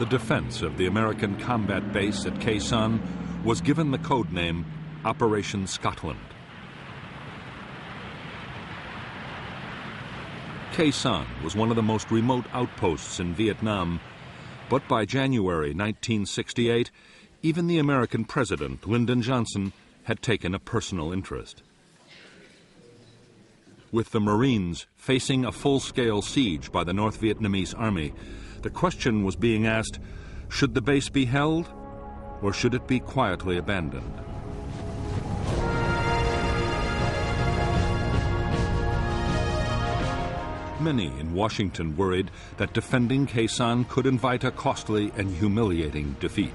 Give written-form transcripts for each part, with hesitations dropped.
the defense of the American combat base at Khe Sanh was given the code name Operation Scotland. Khe Sanh was one of the most remote outposts in Vietnam, but by January 1968, even the American president, Lyndon Johnson, had taken a personal interest. With the Marines facing a full-scale siege by the North Vietnamese army, the question was being asked, should the base be held, or should it be quietly abandoned? Many in Washington worried that defending Khe Sanh could invite a costly and humiliating defeat.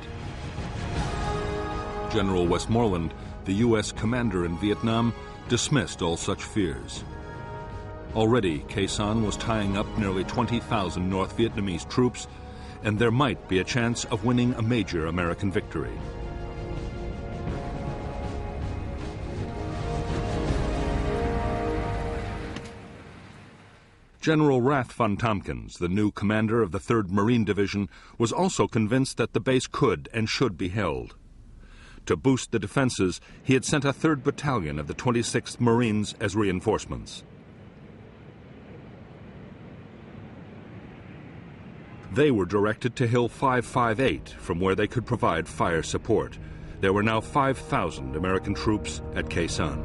General Westmoreland, the U.S. commander in Vietnam, dismissed all such fears. Already, Khe Sanh was tying up nearly 20,000 North Vietnamese troops, and there might be a chance of winning a major American victory. General Rath von Tompkins, the new commander of the 3rd Marine Division, was also convinced that the base could and should be held. To boost the defenses, he had sent a 3rd Battalion of the 26th Marines as reinforcements. They were directed to Hill 558, from where they could provide fire support. There were now 5,000 American troops at Khe Sanh.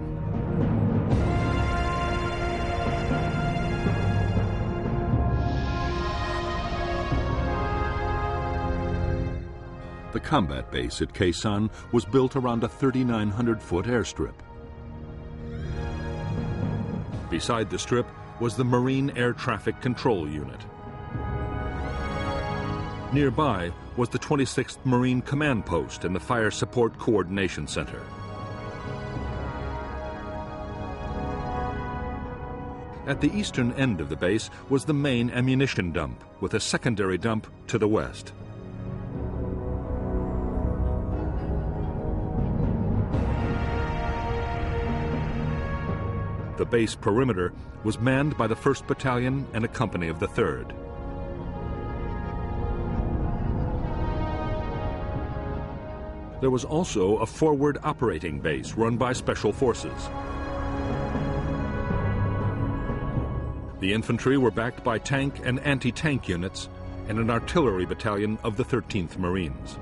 The combat base at Khe Sanh was built around a 3,900-foot airstrip. Beside the strip was the Marine Air Traffic Control Unit. Nearby was the 26th Marine Command Post and the Fire Support Coordination Center. At the eastern end of the base was the main ammunition dump, with a secondary dump to the west. The base perimeter was manned by the 1st Battalion and a company of the 3rd. There was also a forward operating base run by Special Forces. The infantry were backed by tank and anti-tank units and an artillery battalion of the 13th Marines.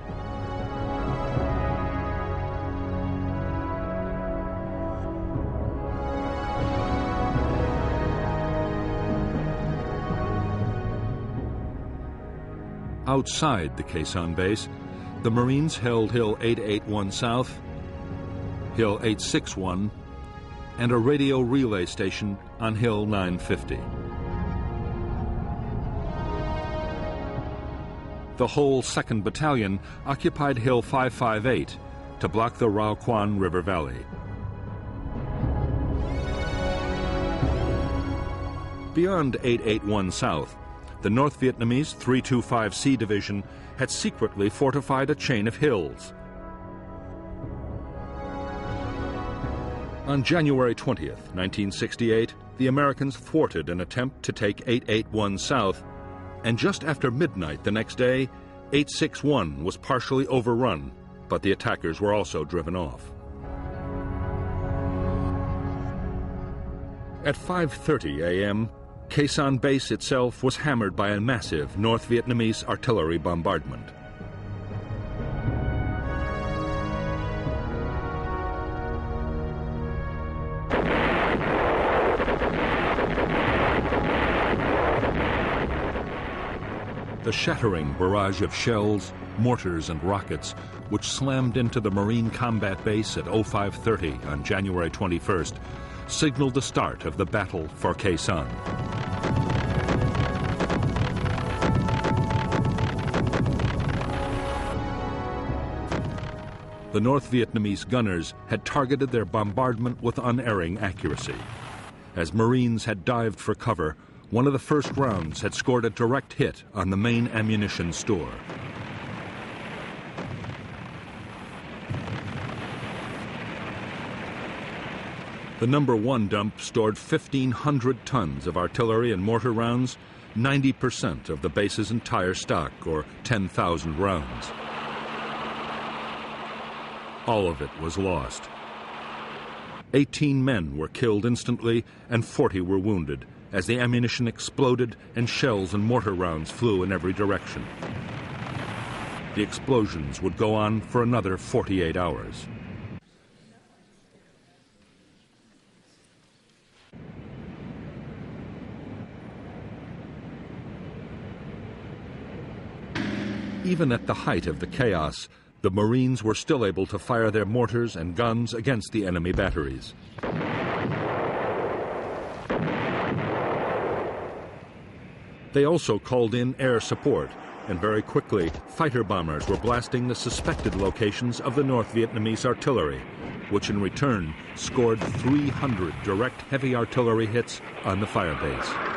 Outside the Khe Sanh base, the Marines held Hill 881 South, Hill 861, and a radio relay station on Hill 950. The whole 2nd Battalion occupied Hill 558 to block the Rao Quan River Valley. Beyond 881 South, the North Vietnamese 325C Division had secretly fortified a chain of hills. On January 20th, 1968, the Americans thwarted an attempt to take 881 South, and just after midnight the next day, 861 was partially overrun, but the attackers were also driven off. At 5:30 a.m., Khe Sanh base itself was hammered by a massive North Vietnamese artillery bombardment. The shattering barrage of shells, mortars, and rockets, which slammed into the Marine combat base at 05:30 on January 21st, signaled the start of the battle for Khe Sanh. The North Vietnamese gunners had targeted their bombardment with unerring accuracy. As Marines had dived for cover, one of the first rounds had scored a direct hit on the main ammunition store. The number 1 dump stored 1,500 tons of artillery and mortar rounds, 90% of the base's entire stock, or 10,000 rounds. All of it was lost. 18 men were killed instantly and 40 were wounded as the ammunition exploded and shells and mortar rounds flew in every direction. The explosions would go on for another 48 hours. Even at the height of the chaos, the Marines were still able to fire their mortars and guns against the enemy batteries. They also called in air support, and very quickly, fighter bombers were blasting the suspected locations of the North Vietnamese artillery, which in return scored 300 direct heavy artillery hits on the firebase.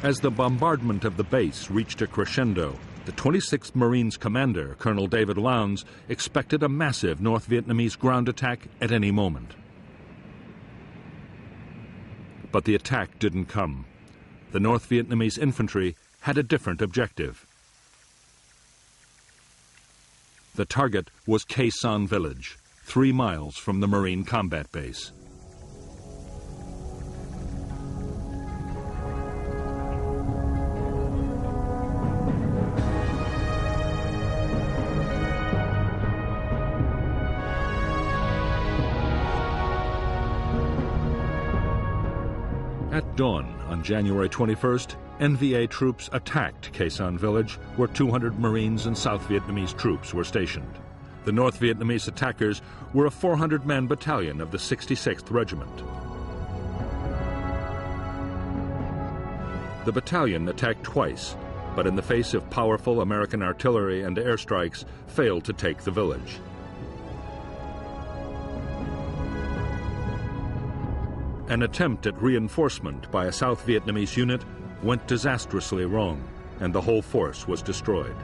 As the bombardment of the base reached a crescendo, the 26th Marines commander, Colonel David Lowndes, expected a massive North Vietnamese ground attack at any moment. But the attack didn't come. The North Vietnamese infantry had a different objective. The target was Khe Sanh village, 3 miles from the Marine combat base. At dawn on January 21st, NVA troops attacked Khe Sanh village, where 200 Marines and South Vietnamese troops were stationed. The North Vietnamese attackers were a 400-man battalion of the 66th Regiment. The battalion attacked twice, but in the face of powerful American artillery and airstrikes, failed to take the village. An attempt at reinforcement by a South Vietnamese unit went disastrously wrong, and the whole force was destroyed.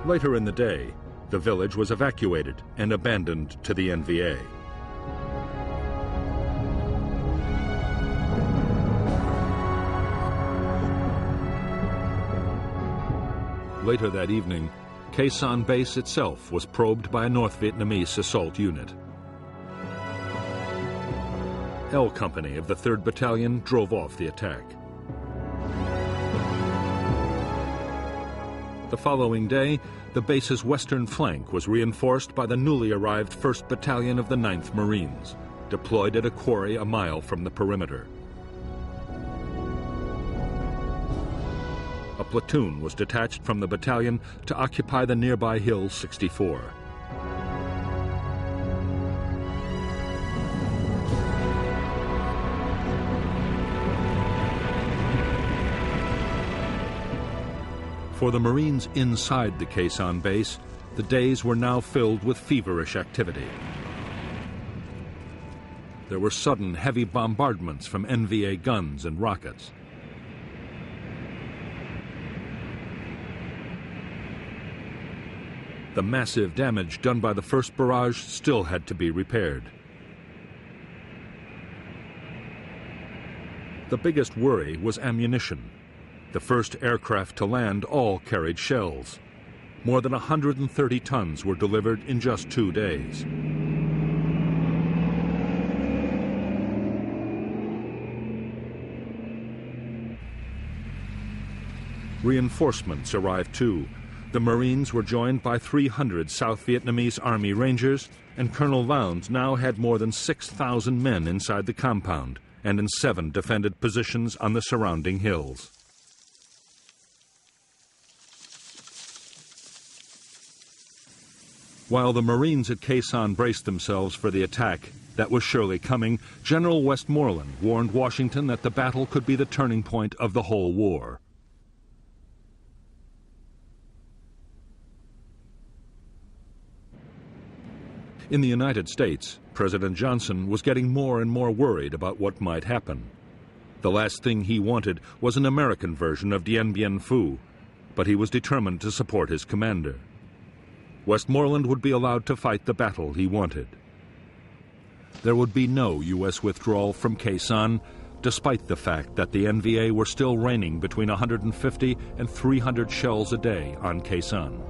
Later in the day, the village was evacuated and abandoned to the NVA. Later that evening, Khe Sanh base itself was probed by a North Vietnamese assault unit. L Company of the 3rd Battalion drove off the attack. The following day, the base's western flank was reinforced by the newly arrived 1st Battalion of the 9th Marines, deployed at a quarry a mile from the perimeter. A platoon was detached from the battalion to occupy the nearby Hill 64. For the Marines inside the Khe Sanh base, the days were now filled with feverish activity. There were sudden heavy bombardments from NVA guns and rockets. The massive damage done by the first barrage still had to be repaired. The biggest worry was ammunition. The first aircraft to land all carried shells. More than 130 tons were delivered in just 2 days. Reinforcements arrived too. The Marines were joined by 300 South Vietnamese Army Rangers, and Colonel Lowndes now had more than 6,000 men inside the compound and in 7 defended positions on the surrounding hills. While the Marines at Khe Sanh braced themselves for the attack that was surely coming, General Westmoreland warned Washington that the battle could be the turning point of the whole war. In the United States, President Johnson was getting more and more worried about what might happen. The last thing he wanted was an American version of Dien Bien Phu, but he was determined to support his commander. Westmoreland would be allowed to fight the battle he wanted. There would be no U.S. withdrawal from Khe Sanh, despite the fact that the NVA were still raining between 150 and 300 shells a day on Khe Sanh.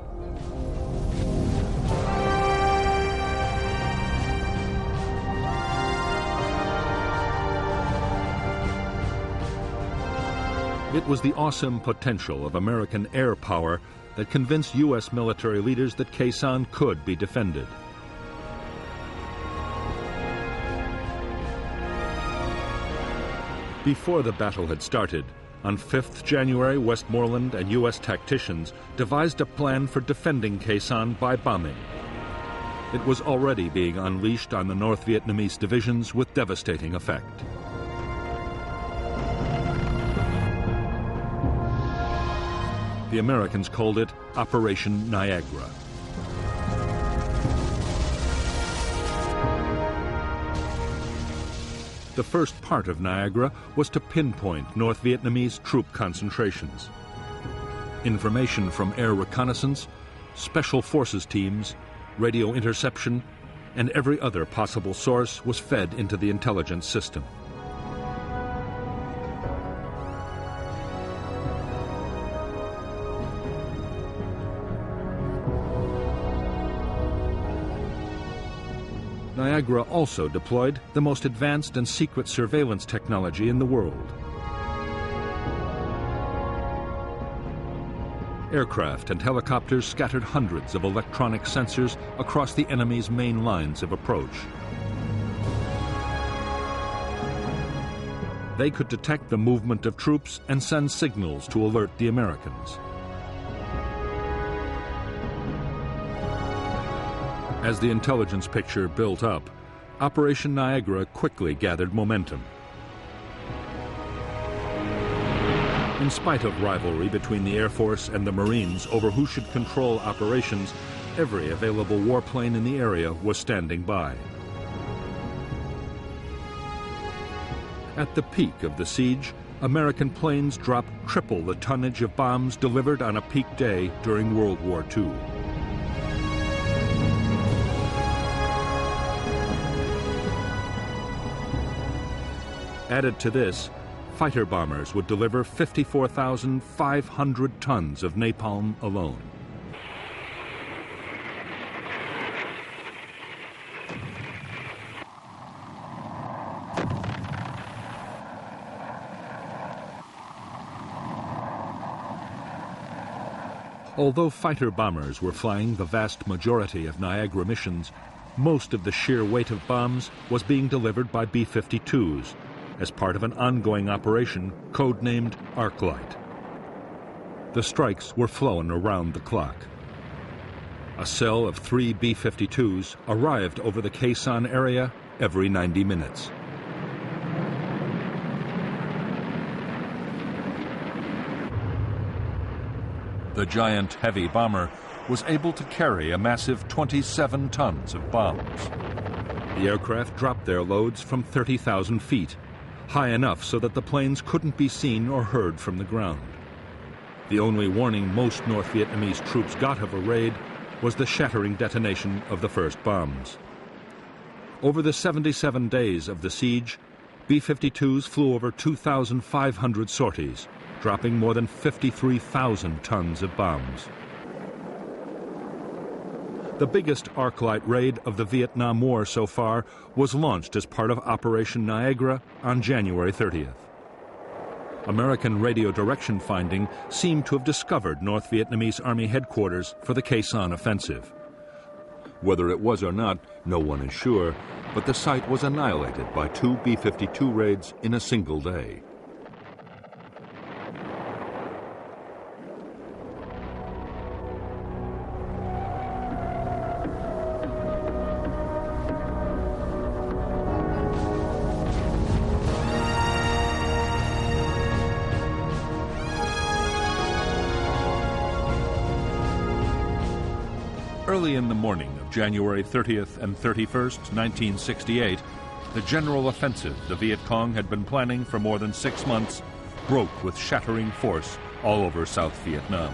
It was the awesome potential of American air power that convinced U.S. military leaders that Khe Sanh could be defended. Before the battle had started, on 5th January, Westmoreland and U.S. tacticians devised a plan for defending Khe Sanh by bombing. It was already being unleashed on the North Vietnamese divisions with devastating effect. The Americans called it Operation Niagara. The first part of Niagara was to pinpoint North Vietnamese troop concentrations. Information from air reconnaissance, special forces teams, radio interception, and every other possible source was fed into the intelligence system. Niagara also deployed the most advanced and secret surveillance technology in the world. Aircraft and helicopters scattered hundreds of electronic sensors across the enemy's main lines of approach. They could detect the movement of troops and send signals to alert the Americans. As the intelligence picture built up, Operation Niagara quickly gathered momentum. In spite of rivalry between the Air Force and the Marines over who should control operations, every available warplane in the area was standing by. At the peak of the siege, American planes dropped triple the tonnage of bombs delivered on a peak day during World War II. Added to this, fighter bombers would deliver 54,500 tons of napalm alone. Although fighter bombers were flying the vast majority of Niagara missions, most of the sheer weight of bombs was being delivered by B-52s, as part of an ongoing operation codenamed Arclight. The strikes were flown around the clock. A cell of 3 B-52s arrived over the Khe Sanh area every 90 minutes. The giant heavy bomber was able to carry a massive 27 tons of bombs. The aircraft dropped their loads from 30,000 feet, high enough so that the planes couldn't be seen or heard from the ground. The only warning most North Vietnamese troops got of a raid was the shattering detonation of the first bombs. Over the 77 days of the siege, B-52s flew over 2,500 sorties, dropping more than 53,000 tons of bombs. The biggest Arclight raid of the Vietnam War so far was launched as part of Operation Niagara on January 30th. American radio direction finding seemed to have discovered North Vietnamese Army headquarters for the Khe Sanh offensive. Whether it was or not, no one is sure, but the site was annihilated by 2 B-52 raids in a single day. Early in the morning of January 30th and 31st, 1968, the general offensive the Viet Cong had been planning for more than 6 months broke with shattering force all over South Vietnam.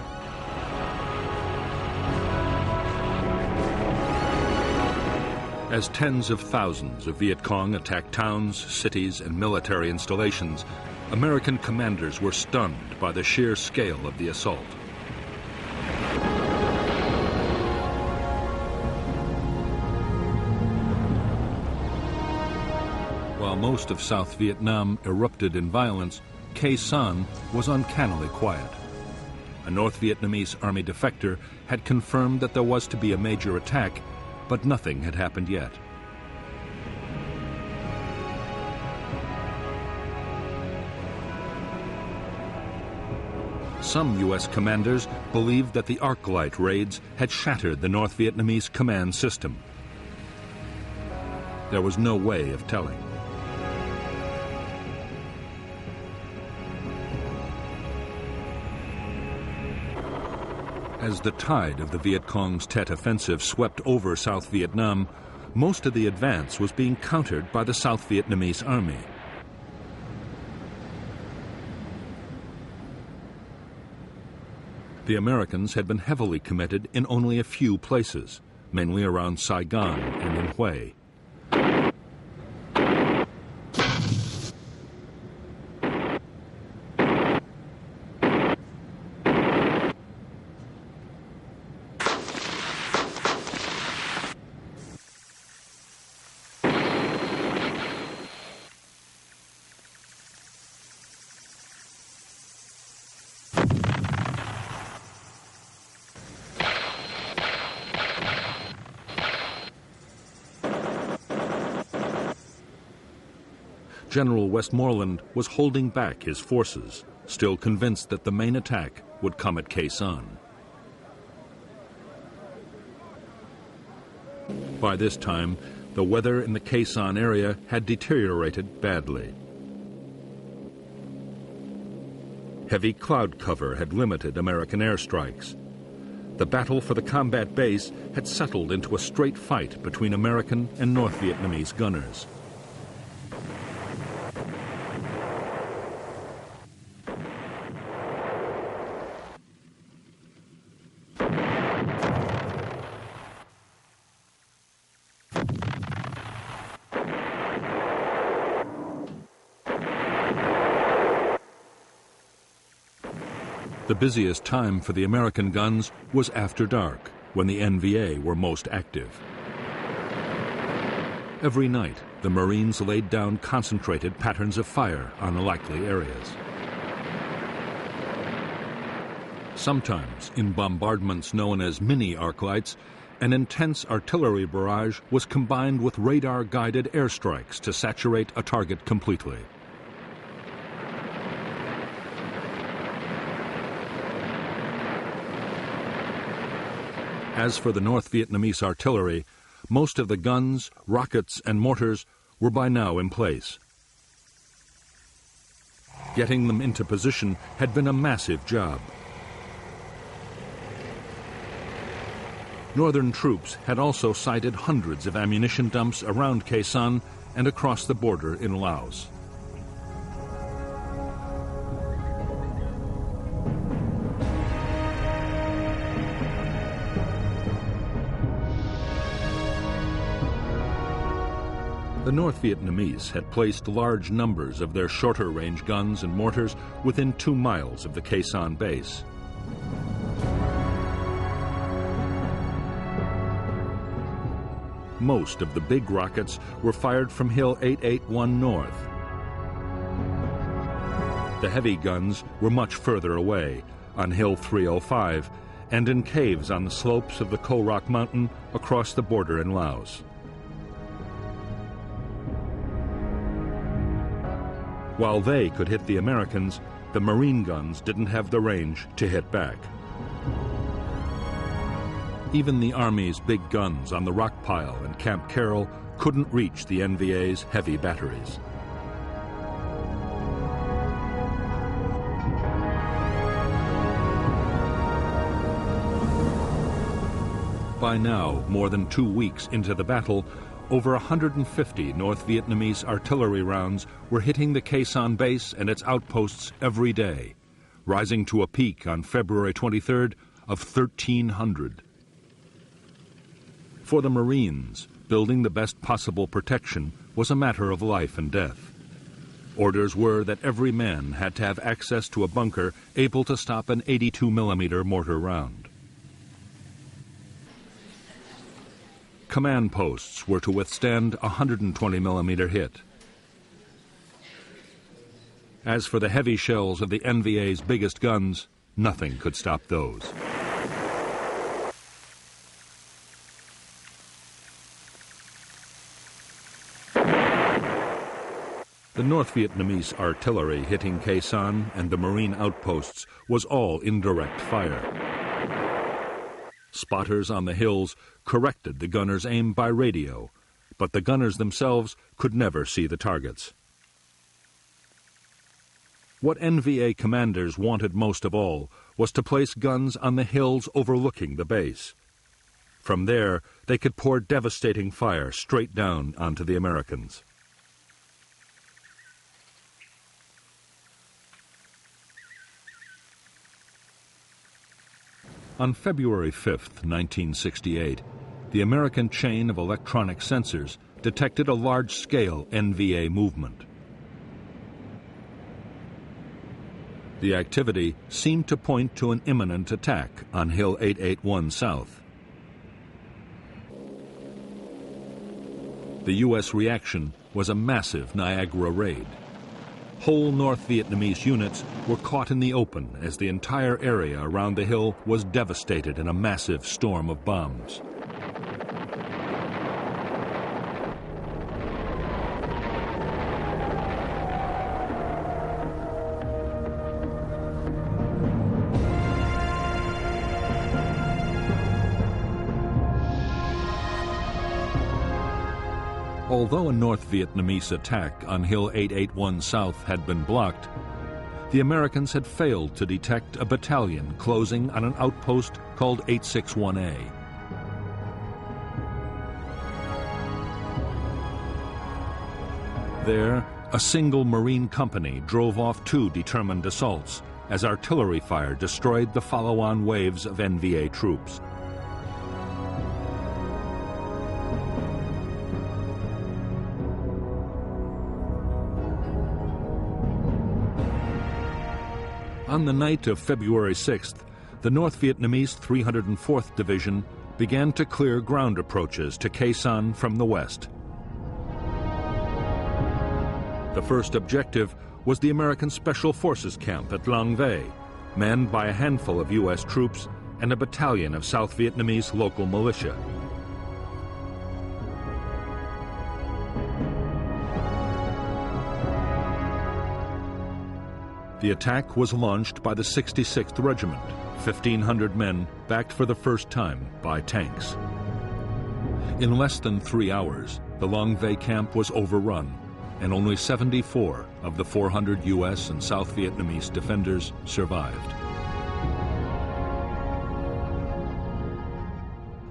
As tens of thousands of Viet Cong attacked towns, cities, and military installations, American commanders were stunned by the sheer scale of the assault. While most of South Vietnam erupted in violence, Khe Sanh was uncannily quiet. A North Vietnamese army defector had confirmed that there was to be a major attack, but nothing had happened yet. Some U.S. commanders believed that the arc light raids had shattered the North Vietnamese command system. There was no way of telling. As the tide of the Viet Cong's Tet Offensive swept over South Vietnam, most of the advance was being countered by the South Vietnamese army. The Americans had been heavily committed in only a few places, mainly around Saigon and in Hue. General Westmoreland was holding back his forces, still convinced that the main attack would come at Khe Sanh. By this time, the weather in the Khe Sanh area had deteriorated badly. Heavy cloud cover had limited American airstrikes. The battle for the combat base had settled into a straight fight between American and North Vietnamese gunners. The busiest time for the American guns was after dark, when the NVA were most active. Every night, the Marines laid down concentrated patterns of fire on likely areas. Sometimes, in bombardments known as mini-arc lights, an intense artillery barrage was combined with radar-guided airstrikes to saturate a target completely. As for the North Vietnamese artillery, most of the guns, rockets, and mortars were by now in place. Getting them into position had been a massive job. Northern troops had also sighted hundreds of ammunition dumps around Khe Sanh and across the border in Laos. The North Vietnamese had placed large numbers of their shorter-range guns and mortars within 2 miles of the Khe Sanh base. Most of the big rockets were fired from Hill 881 North. The heavy guns were much further away, on Hill 305, and in caves on the slopes of the Ko Rock Mountain across the border in Laos. While they could hit the Americans, the Marine guns didn't have the range to hit back. Even the Army's big guns on the Rock Pile and Camp Carroll couldn't reach the NVA's heavy batteries. By now, more than 2 weeks into the battle, over 150 North Vietnamese artillery rounds were hitting the Khe Sanh base and its outposts every day, rising to a peak on February 23rd of 1,300. For the Marines, building the best possible protection was a matter of life and death. Orders were that every man had to have access to a bunker able to stop an 82mm mortar round. Command posts were to withstand a 120mm hit. As for the heavy shells of the NVA's biggest guns, nothing could stop those. The North Vietnamese artillery hitting Khe Sanh and the marine outposts was all indirect fire. Spotters on the hills corrected the gunners' aim by radio, but the gunners themselves could never see the targets. What NVA commanders wanted most of all was to place guns on the hills overlooking the base. From there, they could pour devastating fire straight down onto the Americans. On February 5th, 1968, the American chain of electronic sensors detected a large-scale NVA movement. The activity seemed to point to an imminent attack on Hill 881 South. The U.S. reaction was a massive Niagara raid. Whole North Vietnamese units were caught in the open as the entire area around the hill was devastated in a massive storm of bombs. Although a North Vietnamese attack on Hill 881 South had been blocked, the Americans had failed to detect a battalion closing on an outpost called 861A. There, a single Marine company drove off two determined assaults as artillery fire destroyed the follow-on waves of NVA troops. On the night of February 6th, the North Vietnamese 304th Division began to clear ground approaches to Khe Sanh from the west. The first objective was the American Special Forces camp at Long Vây, manned by a handful of U.S. troops and a battalion of South Vietnamese local militia. The attack was launched by the 66th Regiment, 1,500 men backed for the first time by tanks. In less than 3 hours, the Long Vây camp was overrun, and only 74 of the 400 U.S. and South Vietnamese defenders survived.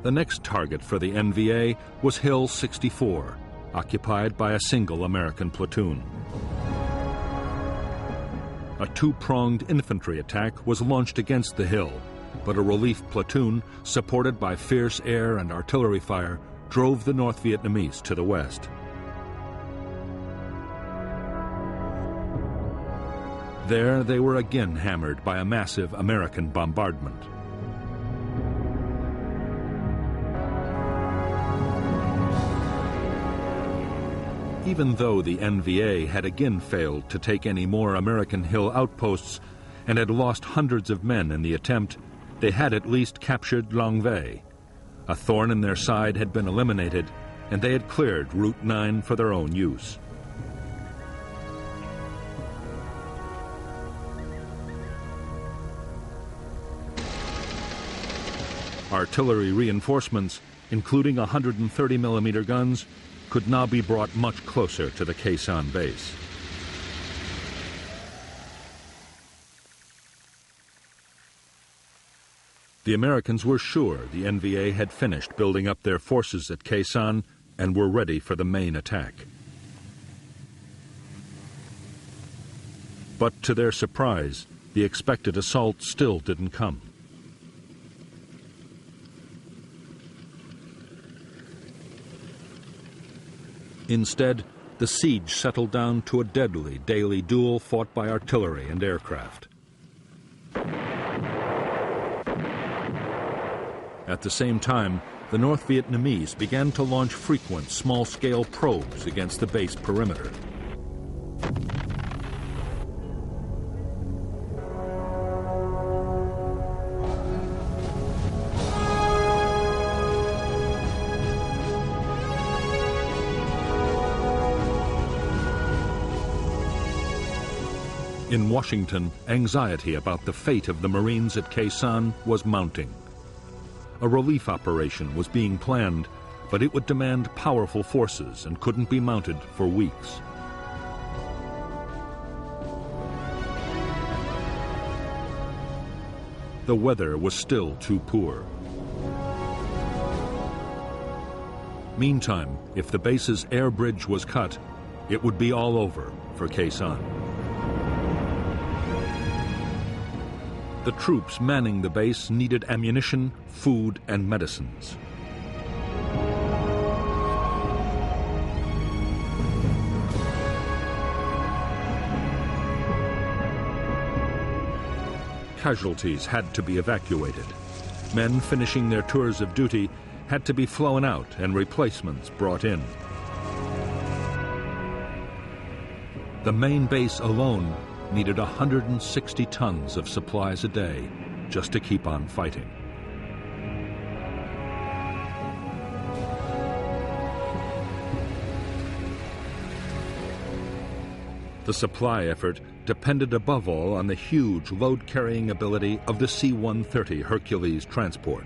The next target for the NVA was Hill 64, occupied by a single American platoon. A two-pronged infantry attack was launched against the hill, but a relief platoon, supported by fierce air and artillery fire, drove the North Vietnamese to the west. There they were again hammered by a massive American bombardment. Even though the NVA had again failed to take any more American hill outposts and had lost hundreds of men in the attempt, they had at least captured Long Vây. A thorn in their side had been eliminated, and they had cleared Route 9 for their own use. Artillery reinforcements, including 130mm guns, could now be brought much closer to the Khe Sanh base. The Americans were sure the NVA had finished building up their forces at Khe Sanh and were ready for the main attack. But to their surprise, the expected assault still didn't come. Instead, the siege settled down to a deadly daily duel fought by artillery and aircraft. At the same time, the North Vietnamese began to launch frequent small-scale probes against the base perimeter. In Washington, anxiety about the fate of the Marines at Khe Sanh was mounting. A relief operation was being planned, but it would demand powerful forces and couldn't be mounted for weeks. The weather was still too poor. Meantime, if the base's air bridge was cut, it would be all over for Khe Sanh. The troops manning the base needed ammunition, food, and medicines. Casualties had to be evacuated. Men finishing their tours of duty had to be flown out and replacements brought in. The main base alone needed 160 tons of supplies a day just to keep on fighting. The supply effort depended above all on the huge load-carrying ability of the C-130 Hercules transport.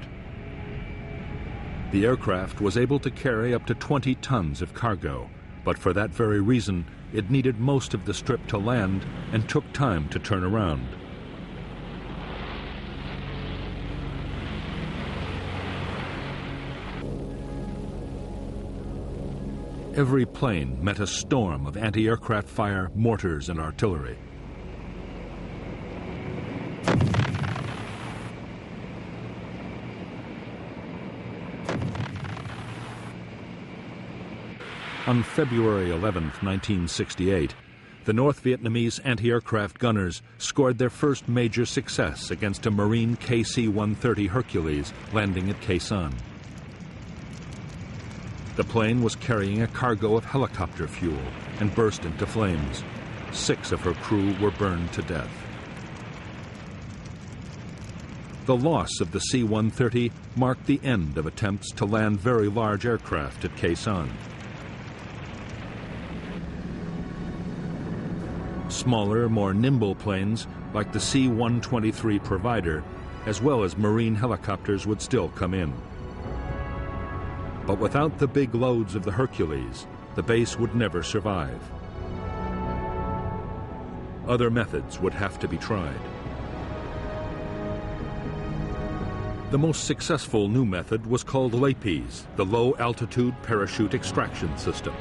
The aircraft was able to carry up to 20 tons of cargo, but for that very reason, it needed most of the strip to land and took time to turn around. Every plane met a storm of anti-aircraft fire, mortars, and artillery. On February 11, 1968, the North Vietnamese anti-aircraft gunners scored their first major success against a Marine KC-130 Hercules landing at Khe Sanh. The plane was carrying a cargo of helicopter fuel and burst into flames. 6 of her crew were burned to death. The loss of the C-130 marked the end of attempts to land very large aircraft at Khe Sanh. Smaller, more nimble planes, like the C-123 Provider, as well as Marine helicopters would still come in. But without the big loads of the Hercules, the base would never survive. Other methods would have to be tried. The most successful new method was called LAPES, the Low-Altitude Parachute Extraction System.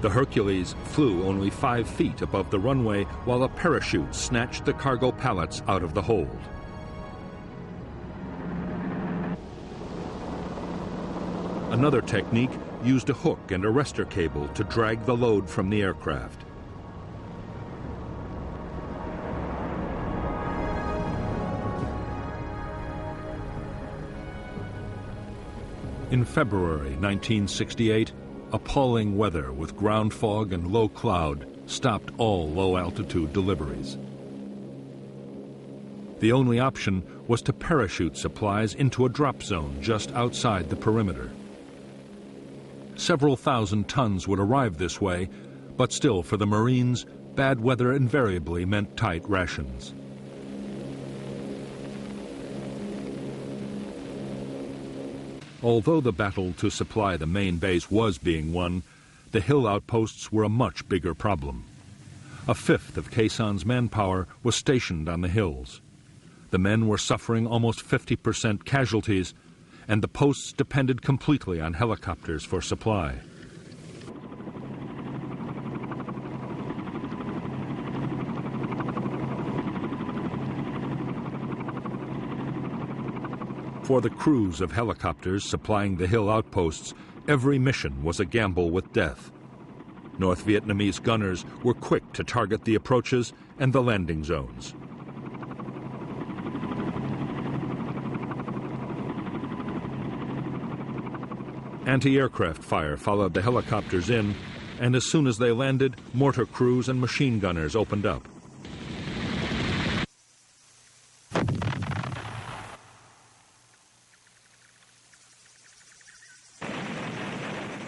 The Hercules flew only 5 feet above the runway while a parachute snatched the cargo pallets out of the hold. Another technique used a hook and arrestor cable to drag the load from the aircraft. In February 1968, appalling weather with ground fog and low cloud stopped all low-altitude deliveries. The only option was to parachute supplies into a drop zone just outside the perimeter. Several thousand tons would arrive this way, but still for the Marines, bad weather invariably meant tight rations. Although the battle to supply the main base was being won, the hill outposts were a much bigger problem. A fifth of Khe Sanh's manpower was stationed on the hills. The men were suffering almost 50% casualties, and the posts depended completely on helicopters for supply. For the crews of helicopters supplying the hill outposts, every mission was a gamble with death. North Vietnamese gunners were quick to target the approaches and the landing zones. Anti-aircraft fire followed the helicopters in, and as soon as they landed, mortar crews and machine gunners opened up.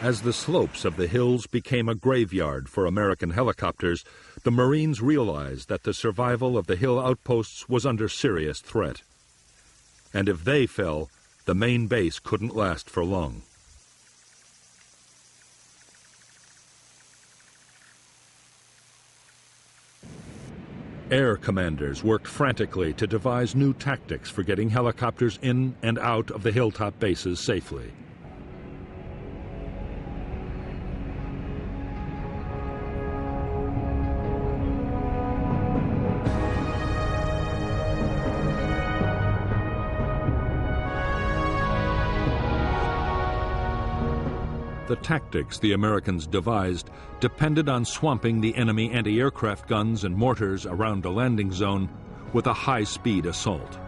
As the slopes of the hills became a graveyard for American helicopters, the Marines realized that the survival of the hill outposts was under serious threat. And if they fell, the main base couldn't last for long. Air commanders worked frantically to devise new tactics for getting helicopters in and out of the hilltop bases safely. The tactics the Americans devised depended on swamping the enemy anti-aircraft guns and mortars around a landing zone with a high-speed assault.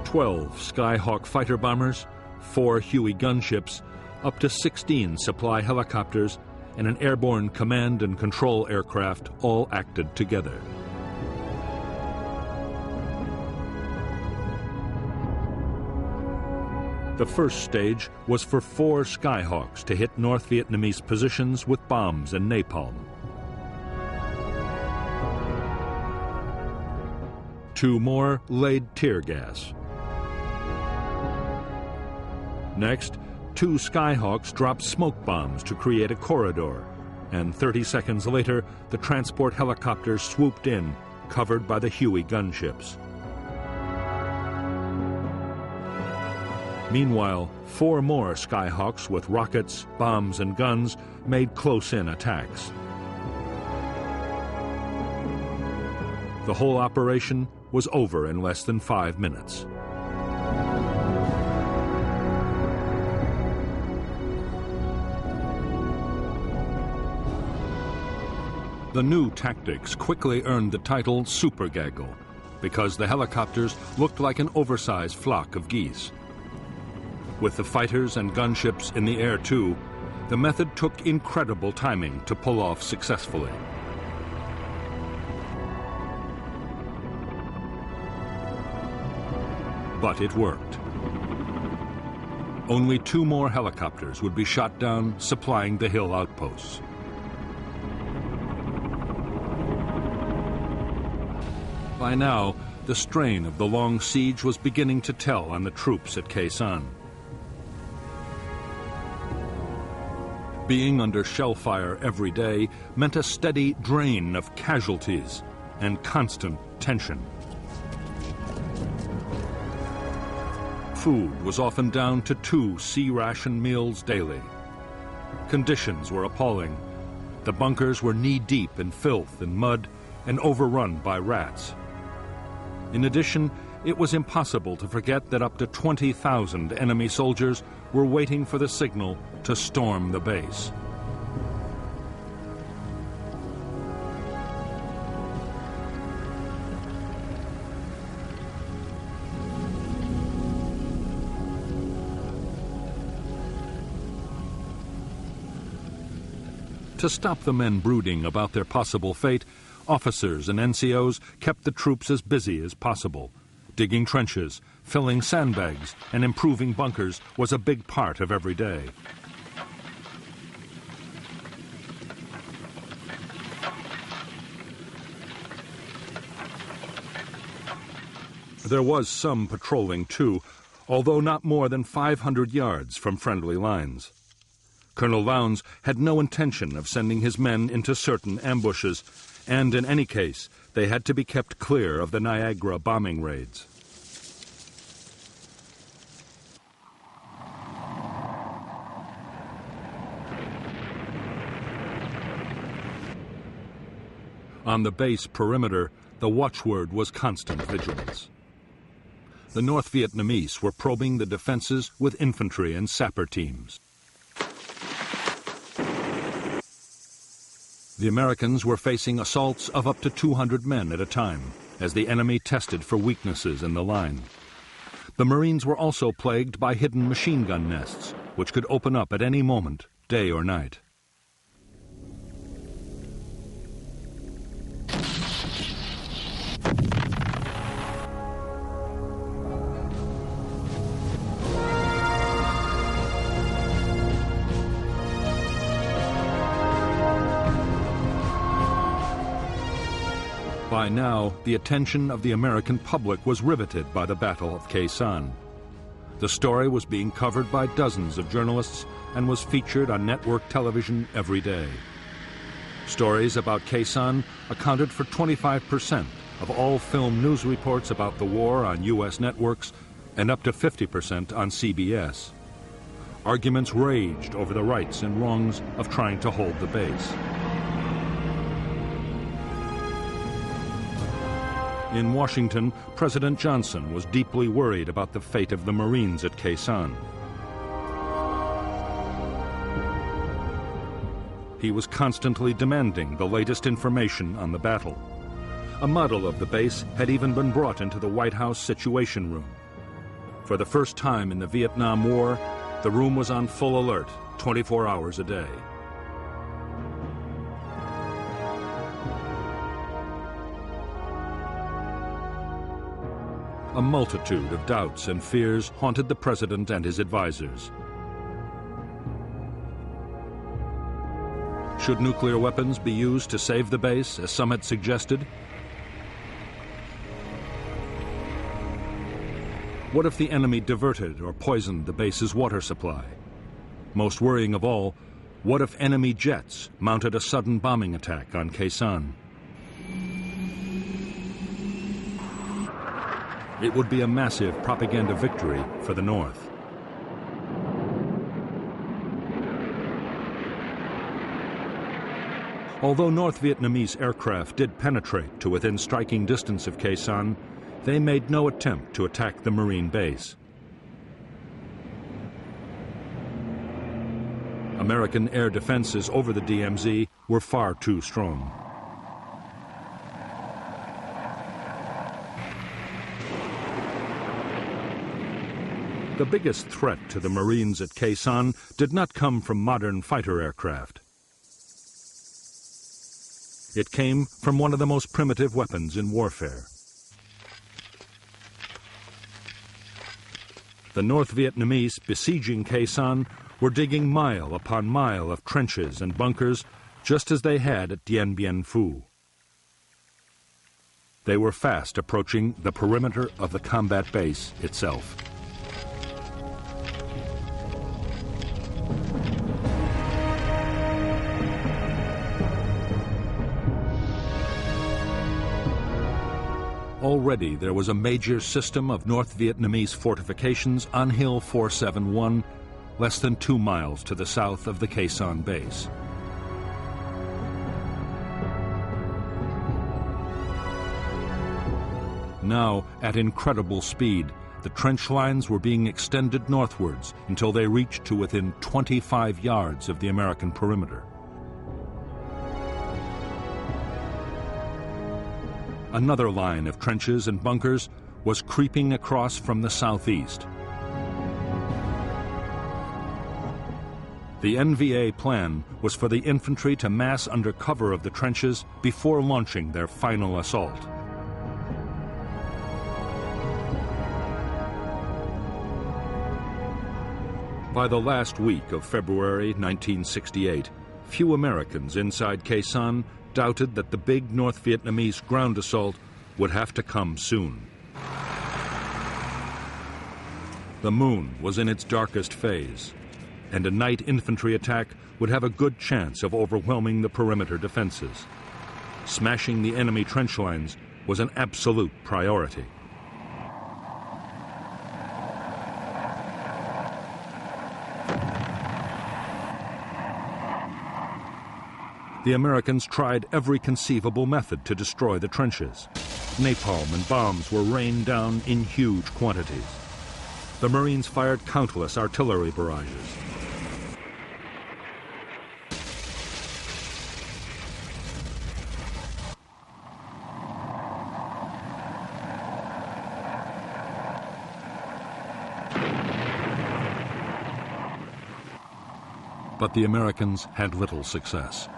"12 Skyhawk fighter bombers, 4 Huey gunships, up to 16 supply helicopters, and an airborne command and control aircraft all acted together. The first stage was for 4 Skyhawks to hit North Vietnamese positions with bombs and napalm. 2 more laid tear gas. Next, 2 Skyhawks dropped smoke bombs to create a corridor, and 30 seconds later, the transport helicopters swooped in, covered by the Huey gunships. Meanwhile, 4 more Skyhawks with rockets, bombs, and guns made close-in attacks. The whole operation was over in less than 5 minutes. The new tactics quickly earned the title Super Gaggle because the helicopters looked like an oversized flock of geese. With the fighters and gunships in the air too, the method took incredible timing to pull off successfully. But it worked. Only 2 more helicopters would be shot down supplying the hill outposts. By now, the strain of the long siege was beginning to tell on the troops at Khe Sanh. Being under shell fire every day meant a steady drain of casualties and constant tension. Food was often down to 2 C-ration meals daily. Conditions were appalling. The bunkers were knee-deep in filth and mud and overrun by rats. In addition, it was impossible to forget that up to 20,000 enemy soldiers were waiting for the signal to storm the base. To stop the men brooding about their possible fate, officers and NCOs kept the troops as busy as possible. Digging trenches, filling sandbags, and improving bunkers was a big part of every day. There was some patrolling too, although not more than 500 yards from friendly lines. Colonel Lowndes had no intention of sending his men into certain ambushes, and in any case, they had to be kept clear of the Niagara bombing raids. On the base perimeter, the watchword was constant vigilance. The North Vietnamese were probing the defenses with infantry and sapper teams. The Americans were facing assaults of up to 200 men at a time, as the enemy tested for weaknesses in the line. The Marines were also plagued by hidden machine gun nests, which could open up at any moment, day or night. By now, the attention of the American public was riveted by the Battle of Khe Sanh. The story was being covered by dozens of journalists and was featured on network television every day. Stories about Khe Sanh accounted for 25% of all film news reports about the war on U.S. networks and up to 50% on CBS. Arguments raged over the rights and wrongs of trying to hold the base. In Washington, President Johnson was deeply worried about the fate of the Marines at Khe Sanh. He was constantly demanding the latest information on the battle. A model of the base had even been brought into the White House Situation Room. For the first time in the Vietnam War, the room was on full alert, 24 hours a day. A multitude of doubts and fears haunted the president and his advisors. Should nuclear weapons be used to save the base, as some had suggested? What if the enemy diverted or poisoned the base's water supply? Most worrying of all, what if enemy jets mounted a sudden bombing attack on Khe Sanh? It would be a massive propaganda victory for the North. Although North Vietnamese aircraft did penetrate to within striking distance of Khe Sanh, they made no attempt to attack the Marine base. American air defenses over the DMZ were far too strong. The biggest threat to the Marines at Khe Sanh did not come from modern fighter aircraft. It came from one of the most primitive weapons in warfare. The North Vietnamese besieging Khe Sanh were digging mile upon mile of trenches and bunkers, just as they had at Dien Bien Phu. They were fast approaching the perimeter of the combat base itself. Already there was a major system of North Vietnamese fortifications on Hill 471, less than 2 miles to the south of the Khe Sanh base. Now, at incredible speed, the trench lines were being extended northwards until they reached to within 25 yards of the American perimeter. Another line of trenches and bunkers was creeping across from the southeast. The NVA plan was for the infantry to mass under cover of the trenches before launching their final assault. By the last week of February 1968, few Americans inside Khe Sanh doubted that the big North Vietnamese ground assault would have to come soon. The moon was in its darkest phase, and a night infantry attack would have a good chance of overwhelming the perimeter defenses. Smashing the enemy trench lines was an absolute priority. The Americans tried every conceivable method to destroy the trenches. napalm and bombs were rained down in huge quantities. The Marines fired countless artillery barrages. But the Americans had little success.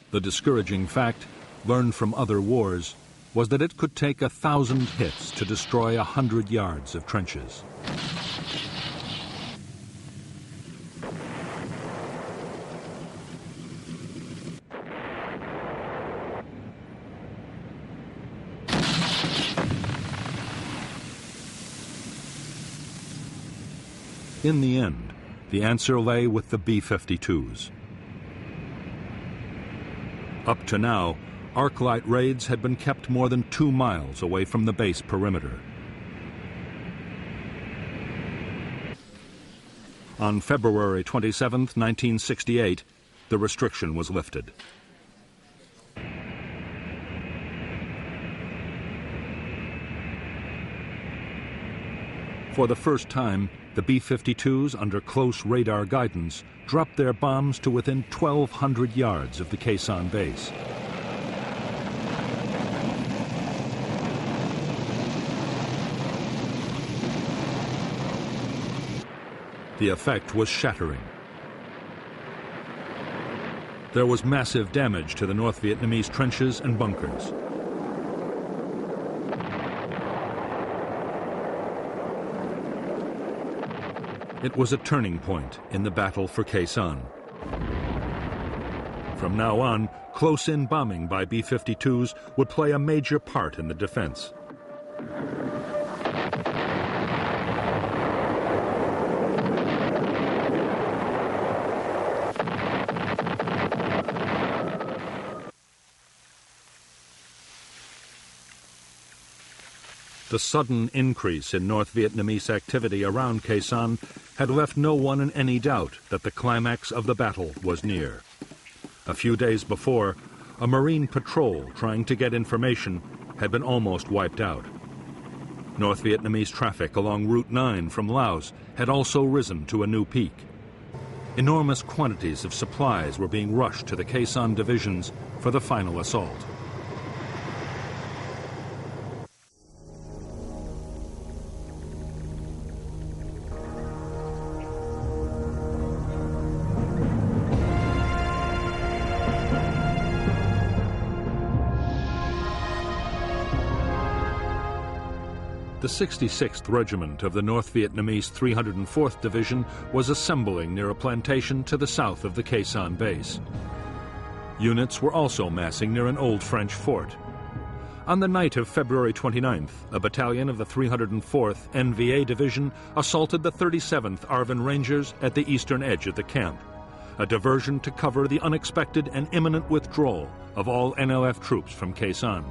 The discouraging fact, learned from other wars, was that it could take 1,000 hits to destroy 100 yards of trenches. In the end, the answer lay with the B-52s. Up to now, arc-light raids had been kept more than 2 miles away from the base perimeter. On February 27, 1968, the restriction was lifted. For the first time, the B-52s, under close radar guidance, dropped their bombs to within 1,200 yards of the Khe Sanh base. The effect was shattering. There was massive damage to the North Vietnamese trenches and bunkers. It was a turning point in the battle for Khe Sanh. From now on, close-in bombing by B-52s would play a major part in the defense. The sudden increase in North Vietnamese activity around Khe Sanh had left no one in any doubt that the climax of the battle was near. A few days before, a Marine patrol trying to get information had been almost wiped out. North Vietnamese traffic along Route 9 from Laos had also risen to a new peak. Enormous quantities of supplies were being rushed to the Khe Sanh divisions for the final assault. The 66th Regiment of the North Vietnamese 304th Division was assembling near a plantation to the south of the Khe Sanh base. Units were also massing near an old French fort. On the night of February 29th, a battalion of the 304th NVA Division assaulted the 37th Arvin Rangers at the eastern edge of the camp, a diversion to cover the unexpected and imminent withdrawal of all NLF troops from Khe Sanh.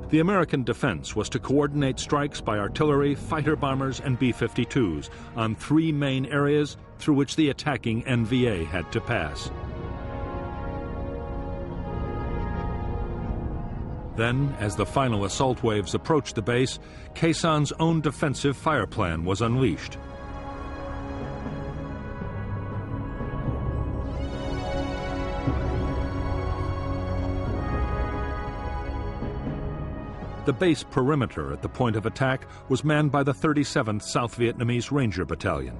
The American defense was to coordinate strikes by artillery, fighter bombers, and B-52s on 3 main areas through which the attacking NVA had to pass. Then, as the final assault waves approached the base, Khe Sanh's own defensive fire plan was unleashed. The base perimeter at the point of attack was manned by the 37th South Vietnamese Ranger Battalion.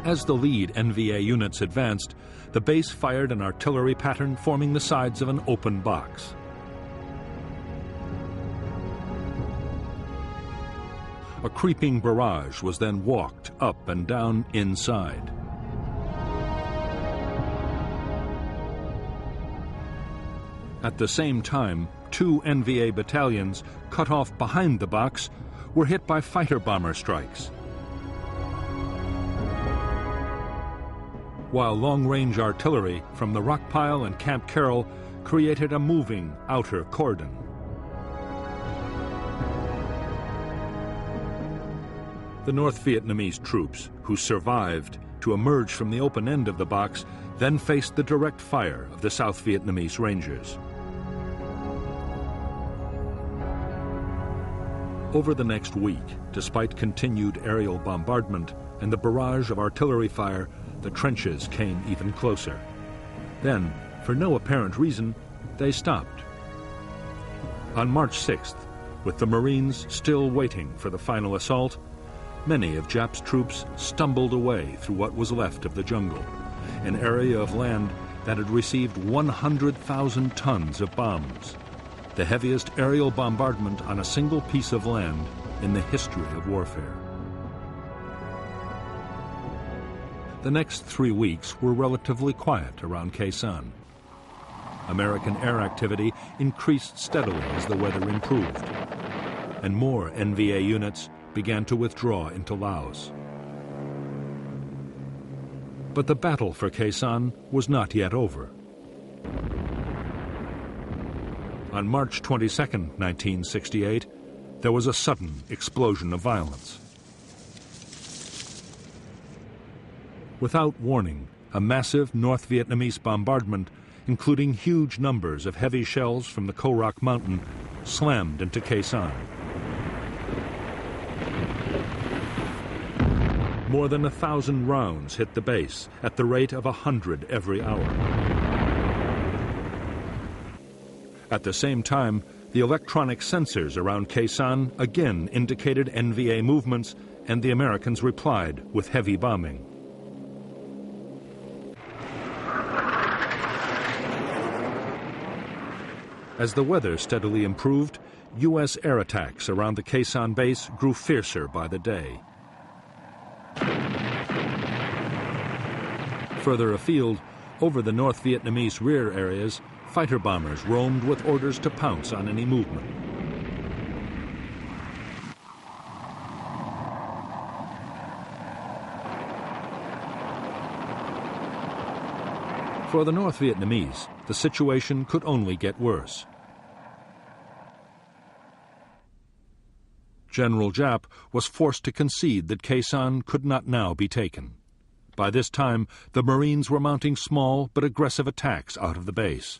As the lead NVA units advanced, the base fired an artillery pattern forming the sides of an open box. A creeping barrage was then walked up and down inside. At the same time, 2 NVA battalions, cut off behind the box, were hit by fighter bomber strikes. While long-range artillery from the Rockpile and Camp Carroll created a moving outer cordon. The North Vietnamese troops, who survived to emerge from the open end of the box, then faced the direct fire of the South Vietnamese Rangers. Over the next week, despite continued aerial bombardment and the barrage of artillery fire, the trenches came even closer. Then, for no apparent reason, they stopped. On March 6th, with the Marines still waiting for the final assault, many of Jap's troops stumbled away through what was left of the jungle, an area of land that had received 100,000 tons of bombs, the heaviest aerial bombardment on a single piece of land in the history of warfare. The next 3 weeks were relatively quiet around Khe Sanh. American air activity increased steadily as the weather improved, and more NVA units began to withdraw into Laos. But the battle for Khe Sanh was not yet over. On March 22, 1968, there was a sudden explosion of violence. Without warning, a massive North Vietnamese bombardment, including huge numbers of heavy shells from the Ko Rock Mountain, slammed into Khe Sanh. More than 1,000 rounds hit the base at the rate of 100 every hour. At the same time, the electronic sensors around Khe Sanh again indicated NVA movements, and the Americans replied with heavy bombing. As the weather steadily improved, U.S. air attacks around the Khe Sanh base grew fiercer by the day. Further afield, over the North Vietnamese rear areas, fighter bombers roamed with orders to pounce on any movement. For the North Vietnamese, the situation could only get worse. General Giap was forced to concede that Khe Sanh could not now be taken. By this time, the Marines were mounting small but aggressive attacks out of the base.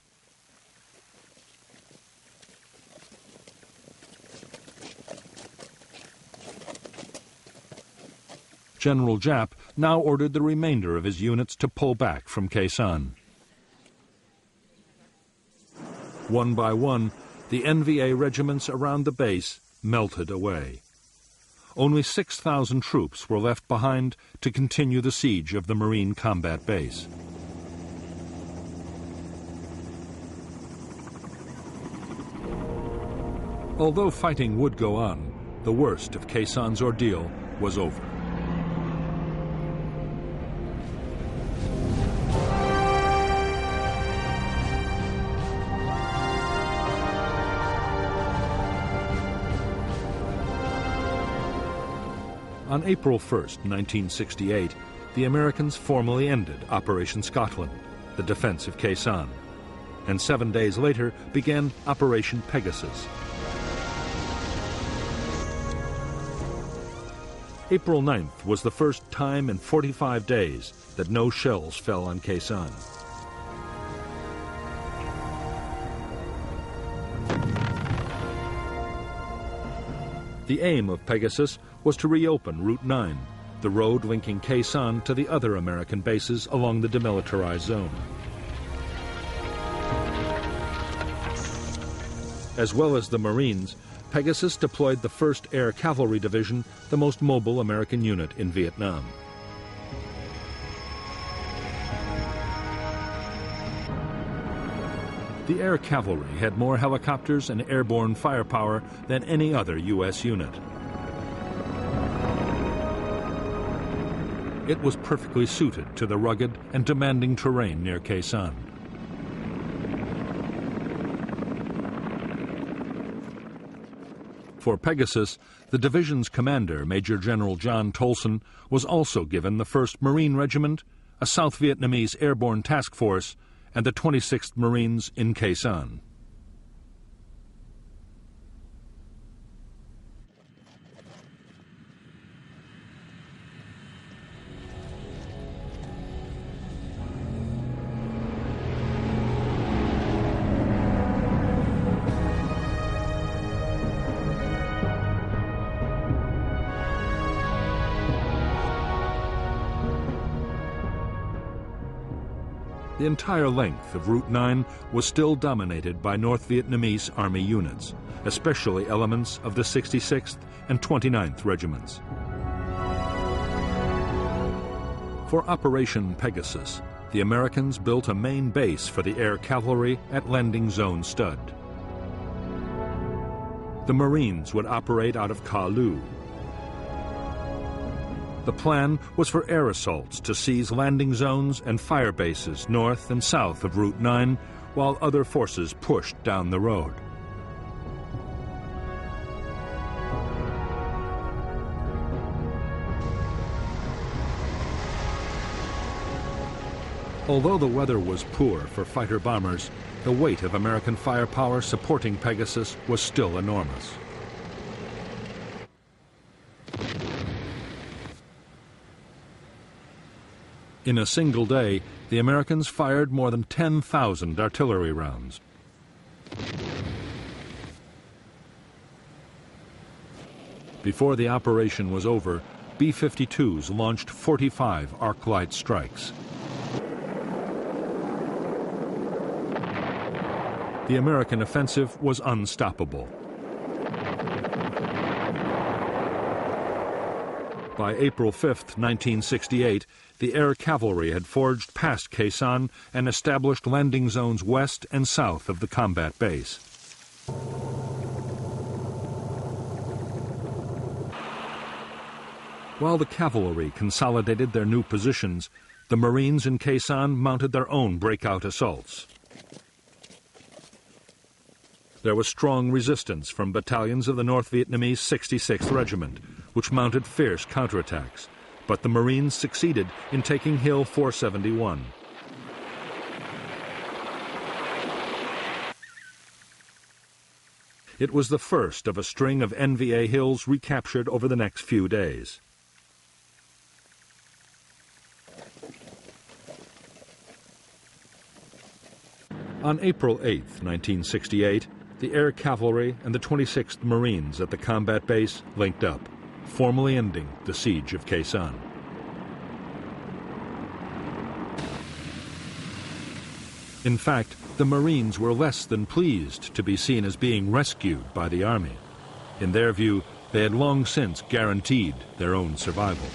General Giap now ordered the remainder of his units to pull back from Khe Sanh. One by one, the NVA regiments around the base melted away. Only 6,000 troops were left behind to continue the siege of the Marine combat base. Although fighting would go on, the worst of Khe Sanh's ordeal was over. On April 1, 1968, the Americans formally ended Operation Scotland, the defense of Khe Sanh, and 7 days later began Operation Pegasus. April 9th was the first time in 45 days that no shells fell on Khe Sanh. The aim of Pegasus was to reopen Route 9, the road linking Khe Sanh to the other American bases along the demilitarized zone. As well as the Marines, Pegasus deployed the 1st Air Cavalry Division, the most mobile American unit in Vietnam. The Air Cavalry had more helicopters and airborne firepower than any other U.S. unit. It was perfectly suited to the rugged and demanding terrain near Khe Sanh. For Pegasus, the division's commander, Major General John Tolson, was also given the 1st Marine Regiment, a South Vietnamese airborne task force, and the 26th Marines in Khe Sanh. The entire length of Route 9 was still dominated by North Vietnamese Army units, especially elements of the 66th and 29th Regiments. For Operation Pegasus, the Americans built a main base for the air cavalry at Landing Zone Stud. The Marines would operate out of Ka Lu. The plan was for air assaults to seize landing zones and fire bases north and south of Route 9, while other forces pushed down the road. Although the weather was poor for fighter bombers, the weight of American firepower supporting Pegasus was still enormous. In a single day, the Americans fired more than 10,000 artillery rounds. Before the operation was over, B-52s launched 45 arc-light strikes. The American offensive was unstoppable. By April 5, 1968, the air cavalry had forged past Khe Sanh and established landing zones west and south of the combat base. While the cavalry consolidated their new positions, the Marines in Khe Sanh mounted their own breakout assaults. There was strong resistance from battalions of the North Vietnamese 66th Regiment, which mounted fierce counterattacks, but the Marines succeeded in taking Hill 471. It was the first of a string of NVA hills recaptured over the next few days. On April 8, 1968, the air cavalry and the 26th Marines at the combat base linked up, formally ending the siege of Khe Sanh. In fact, the Marines were less than pleased to be seen as being rescued by the Army. In their view, they had long since guaranteed their own survival.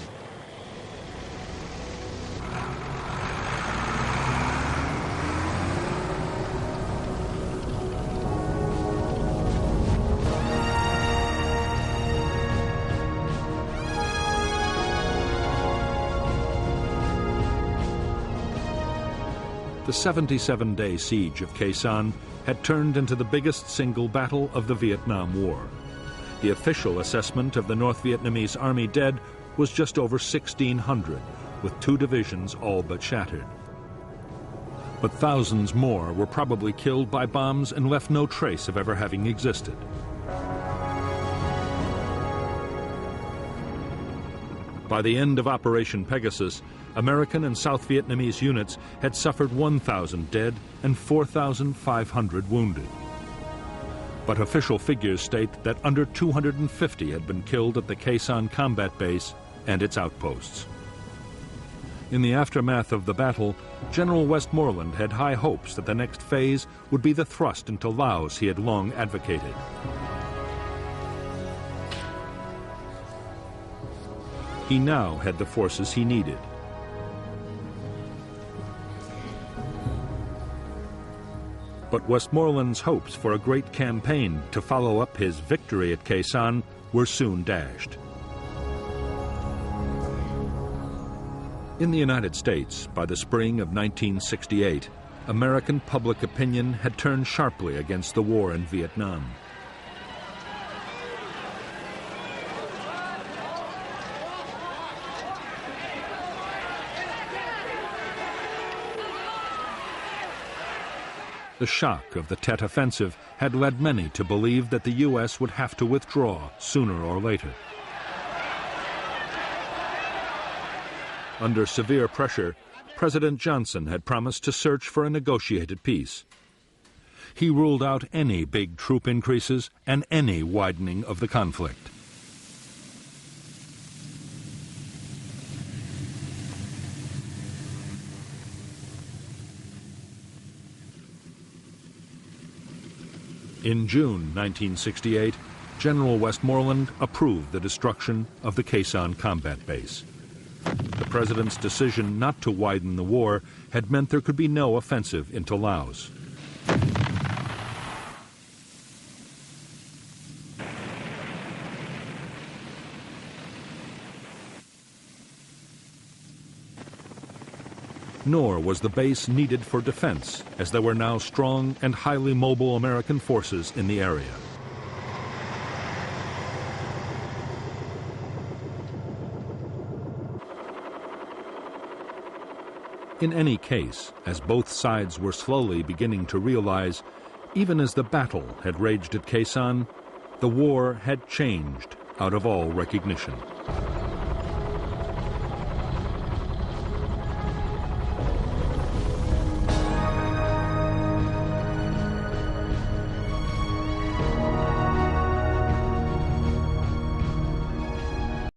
The 77-day siege of Khe Sanh had turned into the biggest single battle of the Vietnam War. The official assessment of the North Vietnamese Army dead was just over 1,600, with 2 divisions all but shattered. But thousands more were probably killed by bombs and left no trace of ever having existed. By the end of Operation Pegasus, American and South Vietnamese units had suffered 1,000 dead and 4,500 wounded. But official figures state that under 250 had been killed at the Khe Sanh combat base and its outposts. In the aftermath of the battle, General Westmoreland had high hopes that the next phase would be the thrust into Laos he had long advocated. He now had the forces he needed. But Westmoreland's hopes for a great campaign to follow up his victory at Khe Sanh were soon dashed. In the United States, by the spring of 1968, American public opinion had turned sharply against the war in Vietnam. The shock of the Tet Offensive had led many to believe that the U.S. would have to withdraw sooner or later. Under severe pressure, President Johnson had promised to search for a negotiated peace. He ruled out any big troop increases and any widening of the conflict. In June 1968, General Westmoreland approved the destruction of the Khe Sanh combat base. The president's decision not to widen the war had meant there could be no offensive into Laos. Nor was the base needed for defense, as there were now strong and highly mobile American forces in the area. In any case, as both sides were slowly beginning to realize, even as the battle had raged at Khe Sanh, the war had changed out of all recognition.